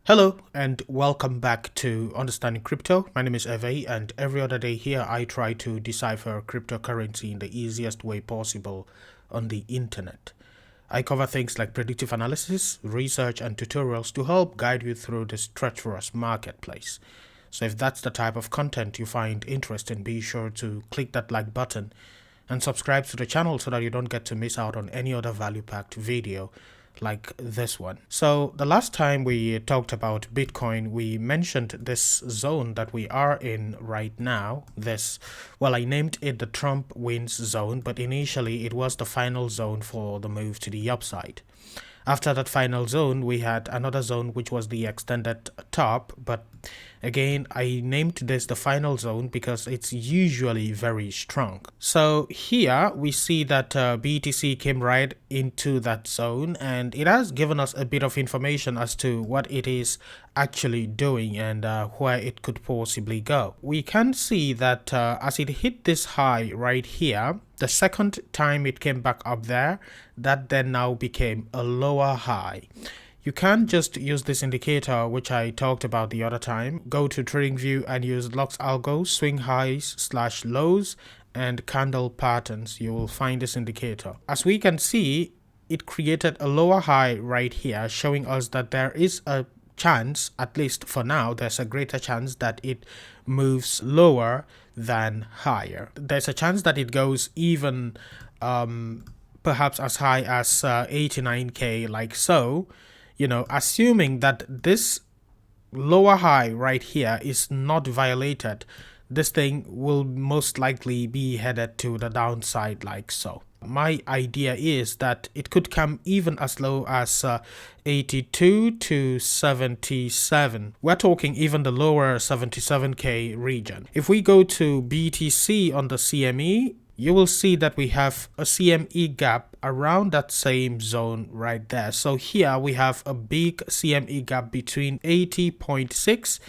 Hello and welcome back to Understanding Crypto. My name is Herve, and every other day here I try to decipher cryptocurrency in the easiest way possible on the internet. I cover things like predictive analysis, research, and tutorials to help guide you through this treacherous marketplace. So if that's the type of content you find interesting, be sure to click that like button and subscribe to the channel so that you don't get to miss out on any other value-packed video like this one. So the last time we talked about Bitcoin, we mentioned this zone that we are in right now. I named it the Trump wins zone, but initially it was the final zone for the move to the upside. After that final zone, we had another zone which was the extended top, but again, I named this the final zone because it's usually very strong. So here we see that BTC came right into that zone, and it has given us a bit of information as to what it is actually doing and where it could possibly go. We can see that as it hit this high right here, the second time it came back up there, that then now became a lower high. You can just use this indicator, which I talked about the other time. Go to TradingView and use Lux Algo, swing highs / lows, and candle patterns. You will find this indicator. As we can see, it created a lower high right here, showing us that there is a chance, at least for now, there's a greater chance that it moves lower than higher. There's a chance that it goes even perhaps as high as 89k, like so. Assuming that this lower high right here is not violated, this thing will most likely be headed to the downside like so. My idea is that it could come even as low as 82 to 77. We're talking even the lower 77k region. If we go to BTC on the CME, you will see that we have a CME gap around that same zone right there. So here we have a big CME gap between 80.6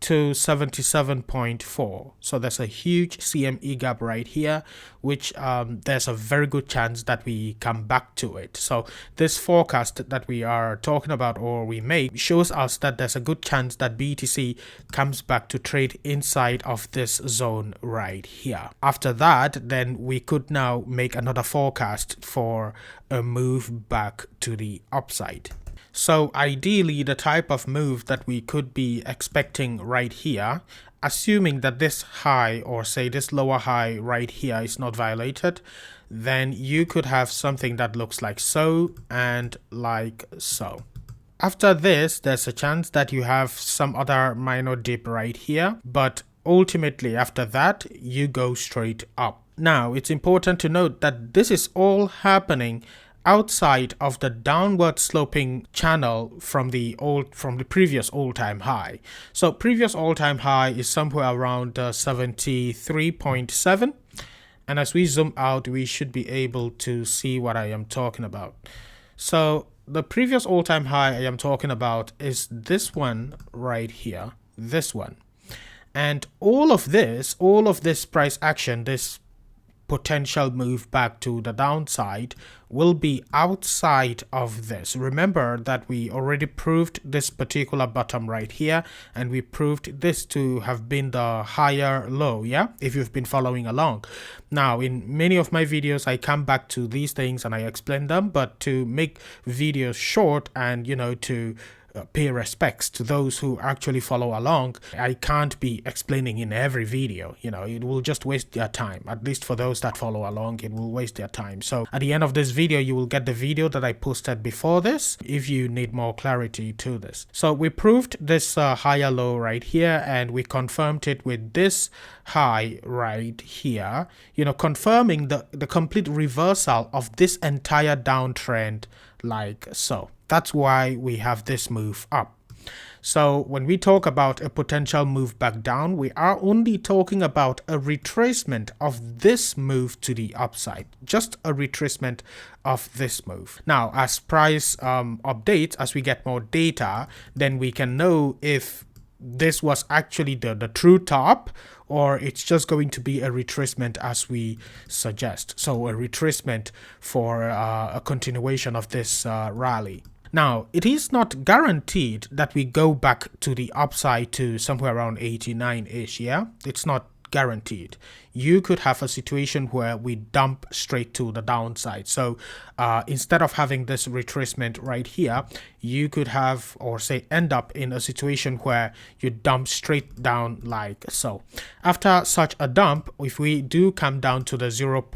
to 77.4. So there's a huge CME gap right here, which there's a very good chance that we come back to it. So this forecast that we are talking about, or we make, shows us that there's a good chance that BTC comes back to trade inside of this zone right here. After that, then we could now make another forecast for a move back to the upside. So ideally, the type of move that we could be expecting right here, assuming that this high, or say this lower high right here, is not violated, then you could have something that looks like so and like so. After this, there's a chance that you have some other minor dip right here, but ultimately after that, you go straight up. Now, it's important to note that this is all happening outside of the downward sloping channel from the previous all-time high. So previous all-time high is somewhere around 73.7, and as we zoom out, we should be able to see what I am talking about. So the previous all-time high I am talking about is this one right here, this one. And all of this price action, this potential move back to the downside, will be outside of this. Remember that we already proved this particular bottom right here, and we proved this to have been the higher low, yeah, if you've been following along. Now, in many of my videos, I come back to these things and I explain them, but to make videos short and to pay respects to those who actually follow along, I can't be explaining in every video. It will just waste their time. At least for those that follow along, it will waste their time. So at the end of this video, you will get the video that I posted before this if you need more clarity to this. So we proved this higher low right here, and we confirmed it with this high right here, confirming the complete reversal of this entire downtrend like so. That's why we have this move up. So when we talk about a potential move back down, we are only talking about a retracement of this move to the upside, just a retracement of this move. Now, as price updates, as we get more data, then we can know if this was actually the true top, or it's just going to be a retracement as we suggest. So a retracement for a continuation of this rally. Now, it is not guaranteed that we go back to the upside to somewhere around 89-ish, yeah? It's not guaranteed. You could have a situation where we dump straight to the downside. So instead of having this retracement right here, you could have, or say end up in a situation where you dump straight down like so. After such a dump, if we do come down to the 0.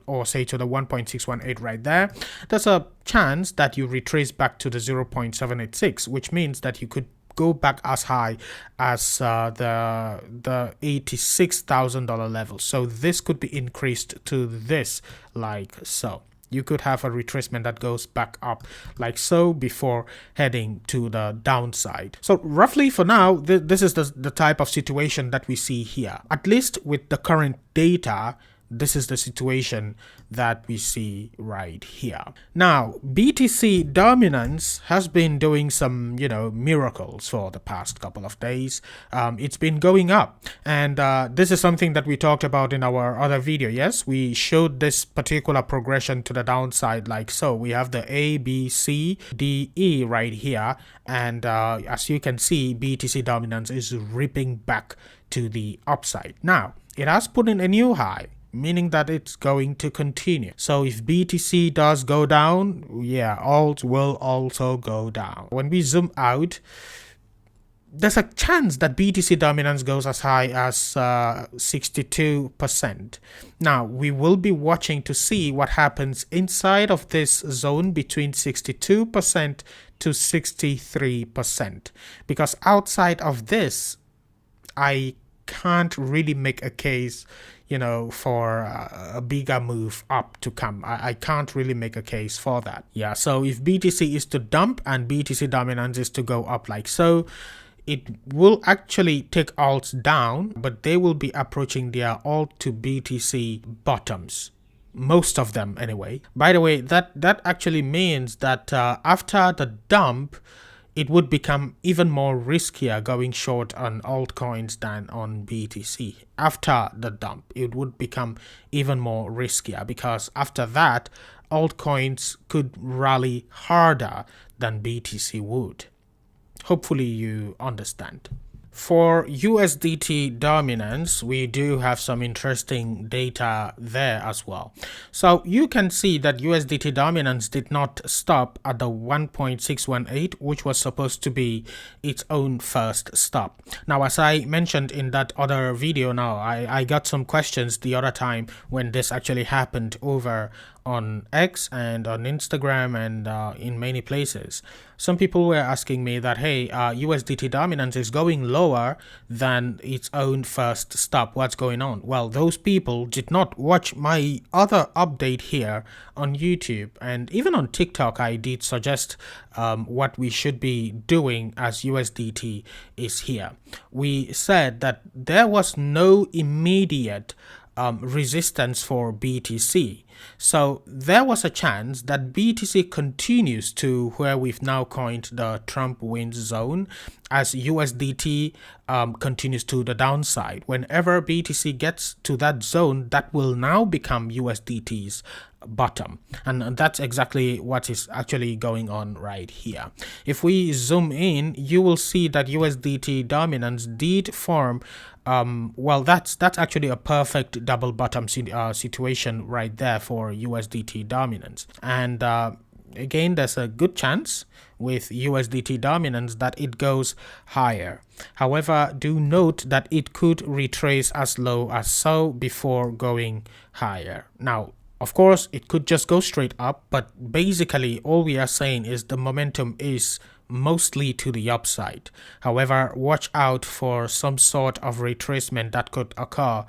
Or say to the 1.618 right there, there's a chance that you retrace back to the 0.786, which means that you could go back as high as the $86,000 level. So this could be increased to this like so. You could have a retracement that goes back up like so before heading to the downside. So roughly for now, this is the type of situation that we see here. At least with the current data, this is the situation that we see right here. Now, BTC Dominance has been doing some, miracles for the past couple of days. It's been going up, and this is something that we talked about in our other video. Yes, we showed this particular progression to the downside like so. We have the A, B, C, D, E right here, and as you can see, BTC Dominance is ripping back to the upside. Now, it has put in a new high, meaning that it's going to continue. So if BTC does go down, yeah, alt will also go down. When we zoom out, there's a chance that BTC Dominance goes as high as 62%. Now, we will be watching to see what happens inside of this zone between 62% to 63%. Because outside of this, I can't really make a case for a bigger move up to come. I can't really make a case for that. Yeah, so if BTC is to dump and BTC Dominance is to go up like so, it will actually take alts down, but they will be approaching their alt to BTC bottoms. Most of them anyway. By the way, that actually means that after the dump, it would become even more riskier going short on altcoins than on BTC. After the dump, it would become even more riskier because after that, altcoins could rally harder than BTC would. Hopefully you understand. For USDT Dominance, we do have some interesting data there as well. So you can see that USDT Dominance did not stop at the 1.618, which was supposed to be its own first stop. Now, as I mentioned in that other video now, I got some questions the other time when this actually happened over on X and on Instagram and in many places. Some people were asking me that, hey, USDT Dominance is going lower than its own first stop. What's going on? Well, those people did not watch my other update here on YouTube, and even on TikTok I did suggest what we should be doing as USDT is here. We said that there was no immediate resistance for BTC. So there was a chance that BTC continues to where we've now coined the Trump wins zone as USDT continues to the downside. Whenever BTC gets to that zone, that will now become USDT's bottom, and that's exactly what is actually going on right here. If we zoom in, you will see that USDT Dominance did form well, that's actually a perfect double bottom situation right there for USDT Dominance. And again, there's a good chance with USDT Dominance that it goes higher. However, do note that it could retrace as low as so before going higher. Now, of course, it could just go straight up, but basically all we are saying is the momentum is mostly to the upside. However, watch out for some sort of retracement that could occur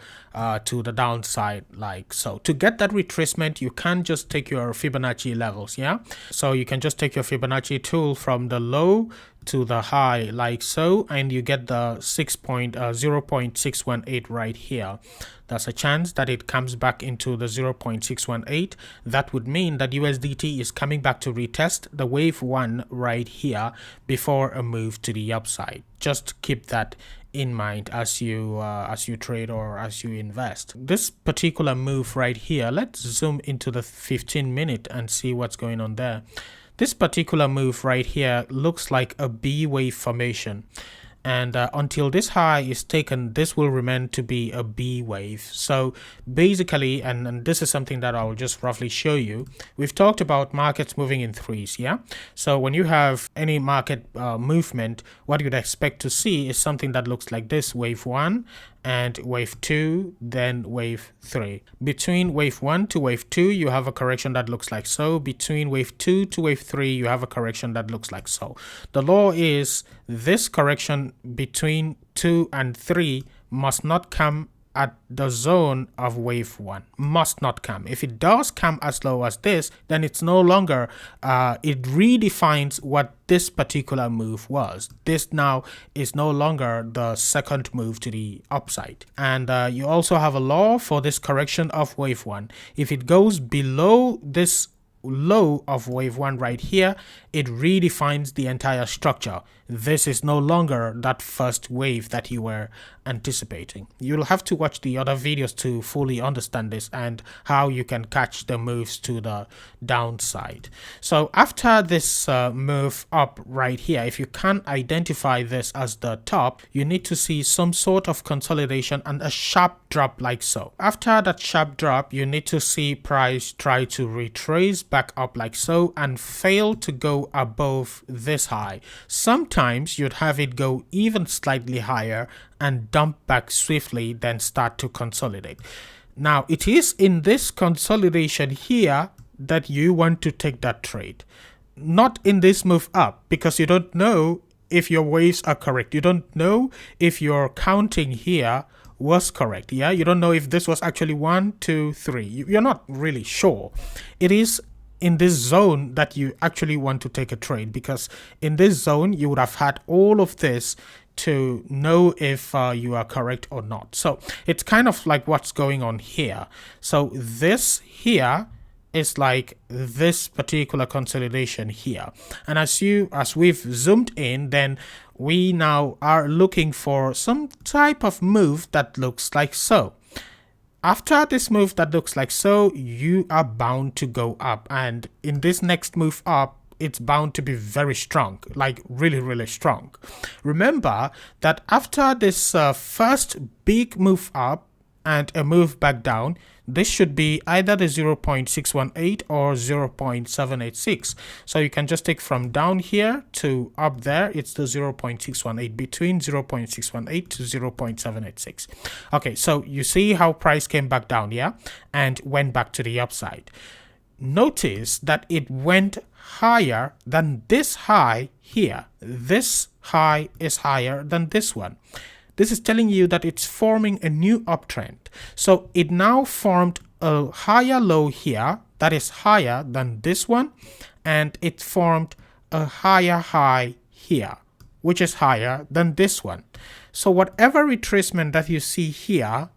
to the downside like so. To get that retracement, you can't just take your Fibonacci levels, yeah? So you can just take your Fibonacci tool from the low to the high like so, and you get the 0.618 right here. There's a chance that it comes back into the 0.618. That would mean that USDT is coming back to retest the wave 1 right here before a move to the upside. Just keep that in mind as you trade or as you invest. This particular move right here, let's zoom into the 15-minute and see what's going on there. This particular move right here looks like a B wave formation. And until this high is taken, this will remain to be a B wave. So basically, and this is something that I'll just roughly show you, we've talked about markets moving in threes, yeah? So when you have any market movement, what you'd expect to see is something that looks like this: wave 1 and wave 2, then wave 3. Between wave 1 to wave 2, you have a correction that looks like so. Between wave 2 to wave 3, you have a correction that looks like so. The law is this correction between 2 and 3 must not come at the zone of wave 1. Must not come. If it does come as low as this, then it's no longer, it redefines what this particular move was. This now is no longer the second move to the upside. And you also have a law for this correction of wave 1. If it goes below this low of wave 1 right here, it redefines the entire structure. This is no longer that first wave that you were anticipating. You'll have to watch the other videos to fully understand this and how you can catch the moves to the downside. So after this move up right here, if you can't identify this as the top, you need to see some sort of consolidation and a sharp drop like so. After that sharp drop, you need to see price try to retrace back up like so and fail to go above this high. Sometimes you'd have it go even slightly higher and dump back swiftly, then start to consolidate. Now, it is in this consolidation here that you want to take that trade, not in this move up, because you don't know if your waves are correct. You don't know if your counting here was correct. Yeah, you don't know if this was actually 1, 2, 3. You're not really sure. It is in this zone that you actually want to take a trade, because in this zone you would have had all of this to know if you are correct or not. So it's kind of like what's going on here. So this here is like this particular consolidation here, and as we've zoomed in, then we now are looking for some type of move that looks like so. After this move that looks like so, you are bound to go up, and in this next move up, it's bound to be very strong, like really strong. Remember that after this first big move up and a move back down, this should be either the 0.618 or 0.786. So you can just take from down here to up there, it's the 0.618, between 0.618 to 0.786. Okay, so you see how price came back down, yeah, and went back to the upside. Notice that it went higher than this high here. This high is higher than this one. This is telling you that it's forming a new uptrend. So it now formed a higher low here that is higher than this one, and it formed a higher high here, which is higher than this one. So whatever retracement that you see here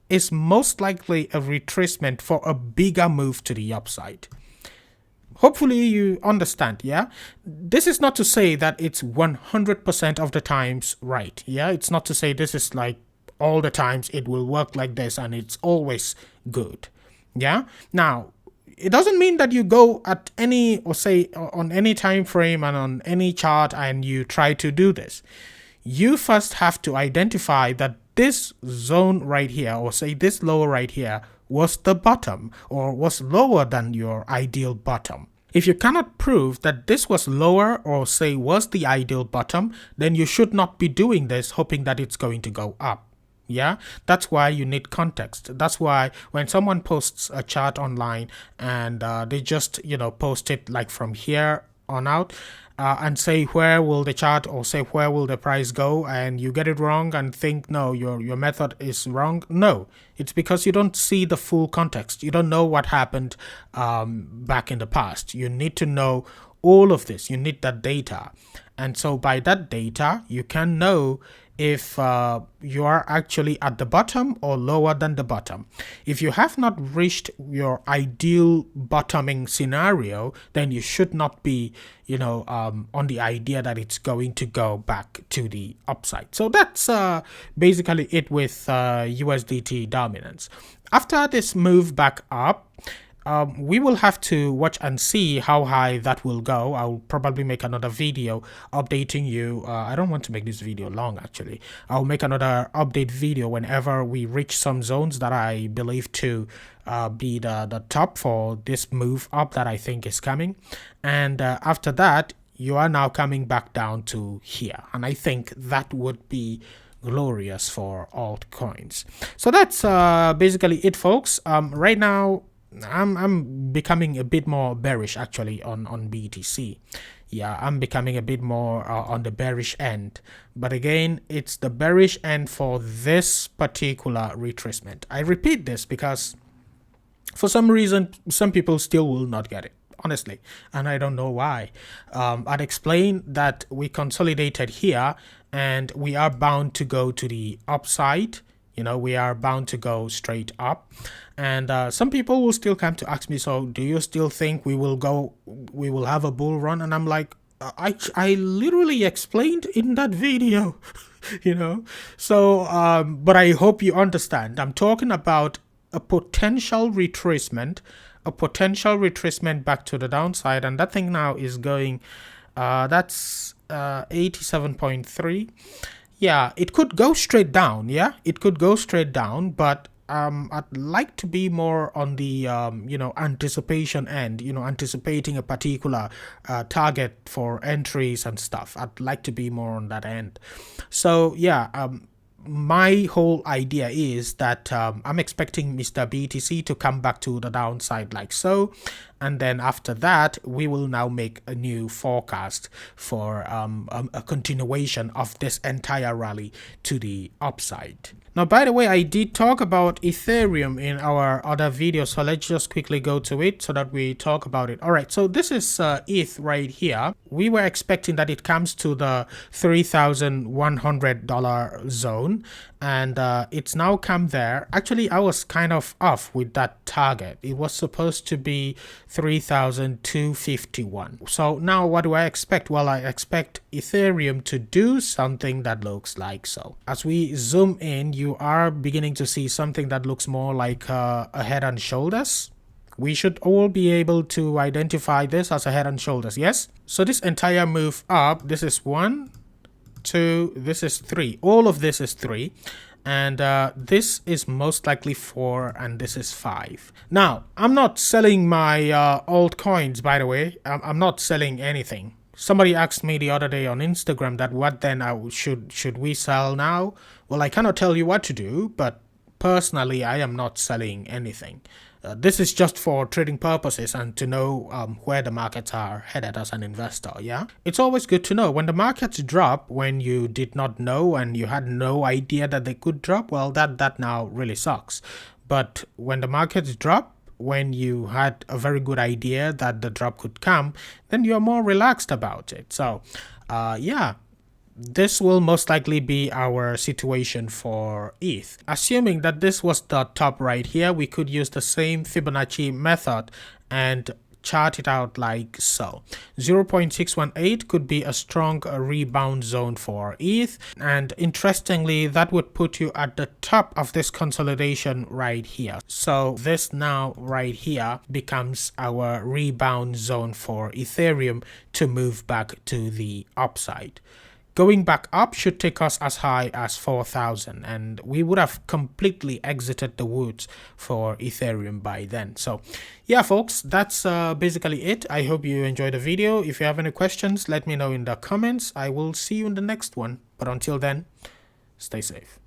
is most likely a retracement for a bigger move to the upside. Hopefully you understand, yeah? This is not to say that it's 100% of the times right, yeah? It's not to say this is like all the times it will work like this and it's always good, yeah? Now, it doesn't mean that you go at any, or say on any time frame and on any chart and you try to do this. You first have to identify that this zone right here, or say this lower right here, was the bottom or was lower than your ideal bottom. If you cannot prove that this was lower or say was the ideal bottom, then you should not be doing this hoping that it's going to go up. Yeah, that's why you need context. That's why when someone posts a chart online and they just, post it like from here on out, and say where will the chart or say where will the price go, and you get it wrong and think no, your method is wrong. No, it's because you don't see the full context. You don't know what happened back in the past. You need to know all of this. You need that data, and so by that data you can know if you are actually at the bottom or lower than the bottom. If you have not reached your ideal bottoming scenario, then you should not be, on the idea that it's going to go back to the upside. So that's basically it with USDT dominance. After this move back up, we will have to watch and see how high that will go. I'll probably make another video updating you. I don't want to make this video long actually. I'll make another update video whenever we reach some zones that I believe to be the top for this move up that I think is coming. And after that, you are now coming back down to here. And I think that would be glorious for altcoins. So that's basically it, folks. Right now, I'm becoming a bit more bearish actually on BTC. Yeah, I'm becoming a bit more on the bearish end. But again, it's the bearish end for this particular retracement. I repeat this because for some reason, some people still will not get it, honestly, and I don't know why. I'd explain that we consolidated here and we are bound to go to the upside. You know, we are bound to go straight up. And some people will still come to ask me, so do you still think we will have a bull run? And I'm like, I literally explained in that video, you know. So, but I hope you understand. I'm talking about a potential retracement back to the downside. And that thing now is going, that's 87.3. Yeah, it could go straight down. Yeah, it could go straight down, but I'd like to be more on the you know, anticipation end, you know, anticipating a particular target for entries and stuff. I'd like to be more on that end. So yeah, my whole idea is that I'm expecting Mr. BTC to come back to the downside like so, and then after that we will now make a new forecast for a continuation of this entire rally to the upside. Now, by the way, I did talk about Ethereum in our other video, so let's just quickly go to it so that we talk about it. All right, so this is ETH right here. We were expecting that it comes to the $3,100 zone, and it's now come there. Actually, I was kind of off with that target. It was supposed to be 3,251. So now what do I expect? Well, I expect Ethereum to do something that looks like so. As we zoom in, you are beginning to see something that looks more like a head and shoulders. We should all be able to identify this as a head and shoulders, yes? So this entire move up, this is 1, 2, this is 3. All of this is 3. And this is most likely 4, and this is 5. Now, I'm not selling my altcoins, by the way. I'm not selling anything. Somebody asked me the other day on Instagram that what then should we sell now? Well, I cannot tell you what to do, but personally, I am not selling anything. This is just for trading purposes and to know where the markets are headed as an investor, yeah? It's always good to know when the markets drop when you did not know and you had no idea that they could drop, well, that now really sucks. But when the markets drop, when you had a very good idea that the drop could come, then you're more relaxed about it. So, yeah. This will most likely be our situation for ETH. Assuming that this was the top right here, we could use the same Fibonacci method and chart it out like so. 0.618 could be a strong rebound zone for ETH, and interestingly that would put you at the top of this consolidation right here. So this now right here becomes our rebound zone for Ethereum to move back to the upside. Going back up should take us as high as 4,000, and we would have completely exited the woods for Ethereum by then. So yeah, folks, that's basically it. I hope you enjoyed the video. If you have any questions, let me know in the comments. I will see you in the next one. But until then, stay safe.